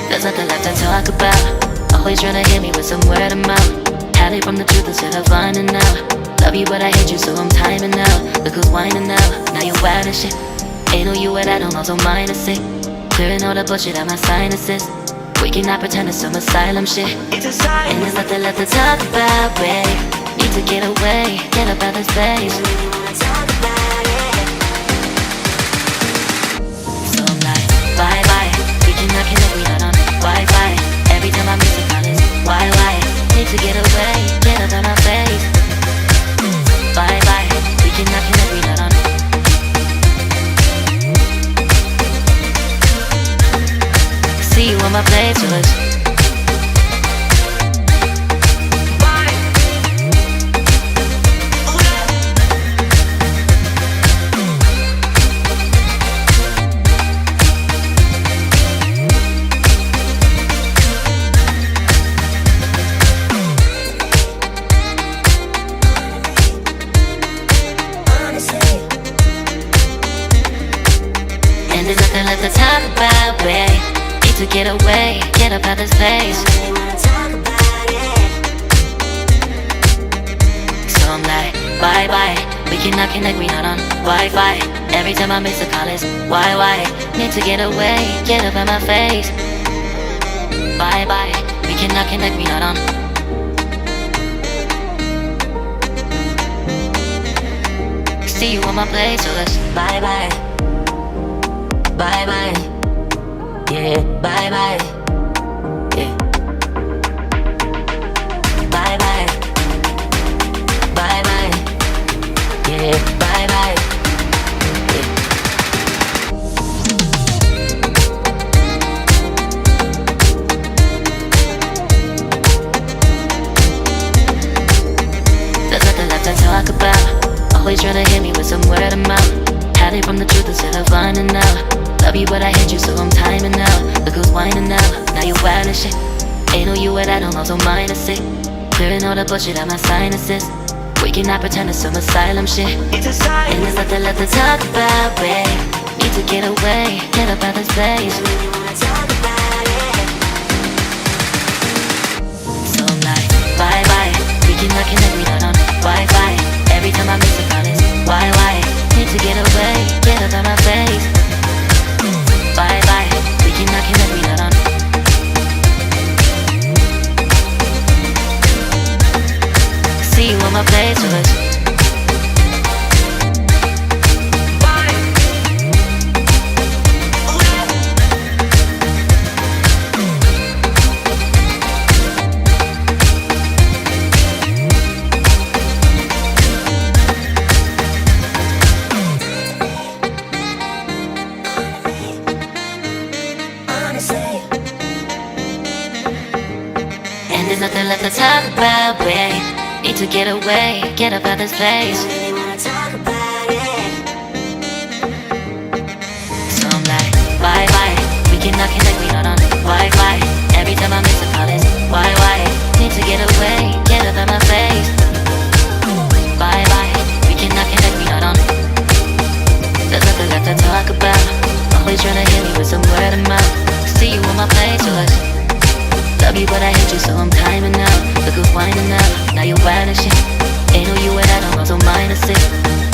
There's nothing left to talk about. Always trying to hit me with some word of mouth. Hide it from the truth instead of finding out. Love you but I hate you so I'm timing out. Look who's whining now, now you're wild and shit. Ain't no you at I don't know, so mine is sick. Clearing all the bullshit out my sinuses. We cannot pretend it's some asylum shit. And there's nothing left to talk about, babe. Need to get away, get up out this place. So I'm like, bye bye. We cannot connect, we not on Wi-Fi. Every time I miss a call is why? Need to get away, get up out my face. Bye bye. We cannot connect, we not on. See you on my playlist. And there's nothing left to talk about, babe. Need to get away, get up out this place. So I'm like, bye bye. We cannot connect, we not on Wi-Fi. Every time I miss a call is why? Need to get away, get up out my face. Bye bye. We cannot connect, we not on. See you on my playlist. Bye bye. Bye bye. Yeah, bye bye. Yeah. Bye bye. Bye bye. Yeah, bye bye. Yeah. There's nothing left to talk about. Always trying to hit me with some word of mouth. Hide it from the truth instead of finding out. Love you but I hate you so I'm timing out. Look who's whining now, now you're wild and shit. Ain't no you at I don't know, so mine is sick. Clearing all the bullshit out my sinuses. We cannot pretend it's some asylum shit. And there's nothing left to talk about, babe. Need to get away, get up out this place. So I'm like, bye bye. We cannot connect, we not on Wi-Fi. Every time I miss a call is why? Need to get away, get up out my face. Bye bye, we cannot connect, we not on. See you on my playlist. And there's nothing left to talk about, babe. Need to get away, get up out this place. So I'm like, bye bye. We cannot connect, we not on Wi-Fi. Every time I miss a call is why? Need to get away, get up out my face. Bye bye. We cannot connect, we not on. There's nothing left to talk about. Always trying to hit me with some word of mouth. See you on my playlist. Love you but I hate you so I'm timing out. Look who's whining now, now you're wild and shit. Ain't no you at I don't know, so mine is sick.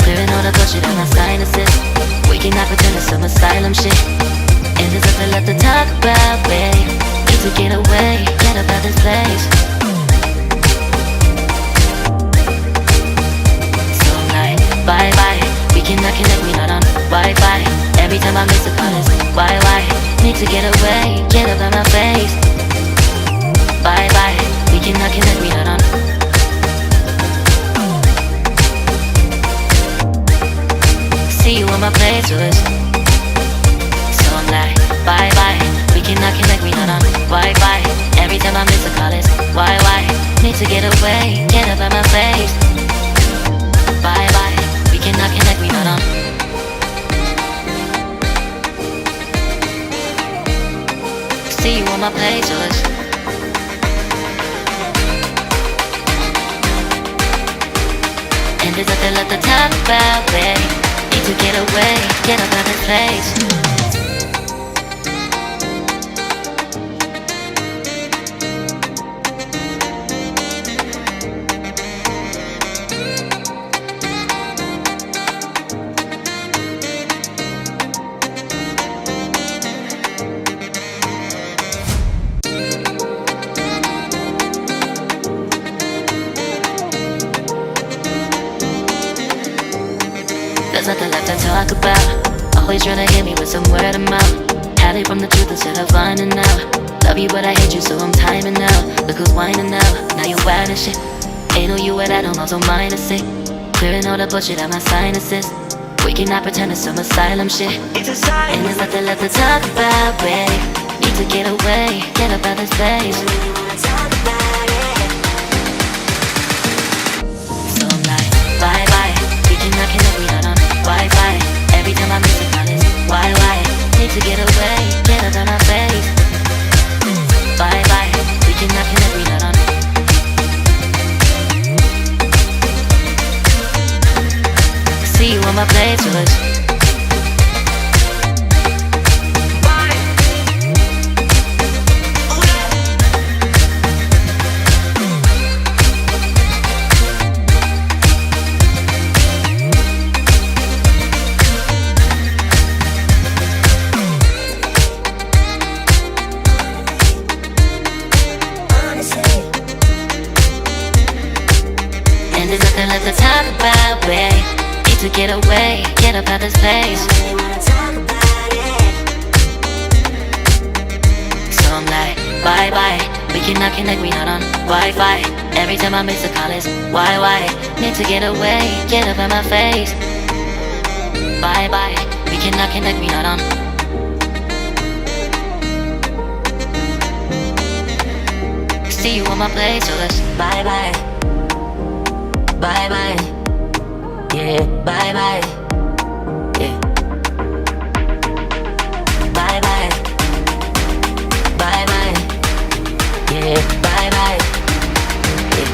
Clearing all the bullshit out my sinuses. We cannot pretend it's some asylum shit. And there's nothing left to talk about, babe. Need to get away, get up out this place. So I'm like, bye bye. We cannot connect, we not on Wi-Fi. Every time I miss a call is why? Need to get away, get up out my face. Bye bye, we cannot connect, we not on. See you on my playlist. So I'm like, bye bye. We cannot connect, we not on Wi-Fi. Every time I miss a call is why? Need to get away, get up out my face. Bye bye, we cannot connect, we not on. See you on my playlist. And there's nothing left to talk about, babe. Need to get away, get up out this place. There's nothing left to talk about. Always trying to hit me with some word of mouth. Hide from the truth instead of finding out. Love you but I hate you so I'm timing out. Look who's whining now, now you wild and shit. Ain't no you at I don't know, so mine is sick. Clearing all the bullshit out my sinuses. We cannot pretend it's some asylum shit. And there's nothing left to talk about, babe. Need to get away, get up out this place. So I'm like, bye bye. We cannot connect, we not on Wi-Fi. Every time I miss a call it's why? Need to get away, get up out my face. Bye bye. We cannot connect, we not on. See you on my playlist. And there's nothing left to talk about, babe. Need to get away, get up out this place. So I'm like, bye bye. We cannot connect, we not on Wi-Fi. Every time I miss a call it's why? Need to get away, get up out my face. Bye bye. We cannot connect, we not on. See you on my place, so let's bye bye. Bye bye, yeah, bye bye, yeah. Bye bye, bye bye, yeah, bye bye, yeah.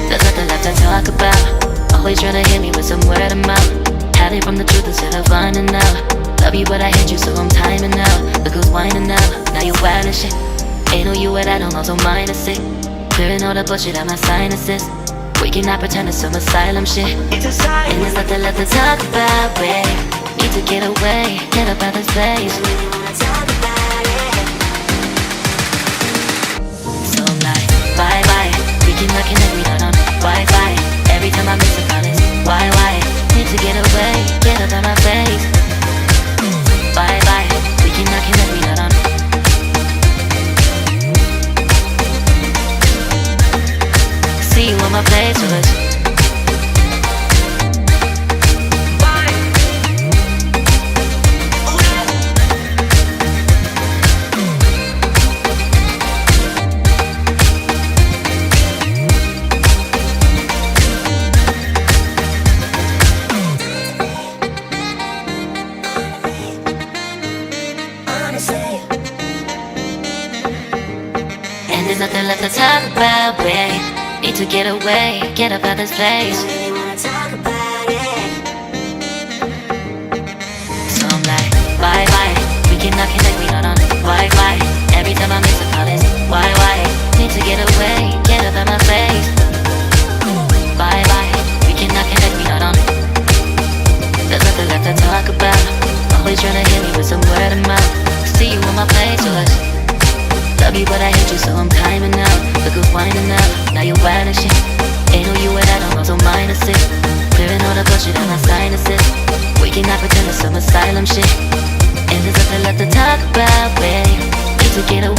There's nothing left to talk about. Always trying to hit me with some word of mouth. Hiding from the truth instead of finding out. Love you but I hate you so I'm timing out. Look who's whining now, now you wild and shit. Ain't no you at I don't know, so mine is sick. Clearing all the bullshit out my sinuses. We cannot pretend it's some asylum shit. And there's nothing left to talk about, babe. Need to get away, get up out this place. So I'm like, bye bye. We cannot connect, we not on Wi-Fi. Every time I miss a call it's why? Need to get away, get up out my face. Bye bye, we cannot connect, we not on. See you on my playlist. And there's nothing left to talk about, babe. Need to get away, get up out this place. So I'm like, bye bye. We cannot connect, we not on Wi-Fi. Every time I miss a call it's why? Need to get away, get up out my face. Bye bye. We cannot connect, we not on. There's nothing left to talk about. Always trying to hit me with some word of mouth. See you on my playlist. Love you but I hate you so I'm timing out. Look who's whining now, now you wild and shit. Ain't no you at I don't know, so mine is sick. Clearing all the bullshit out my sinuses. We cannot pretend it's some asylum shit. And there's nothing left to talk about, babe. Need to get away.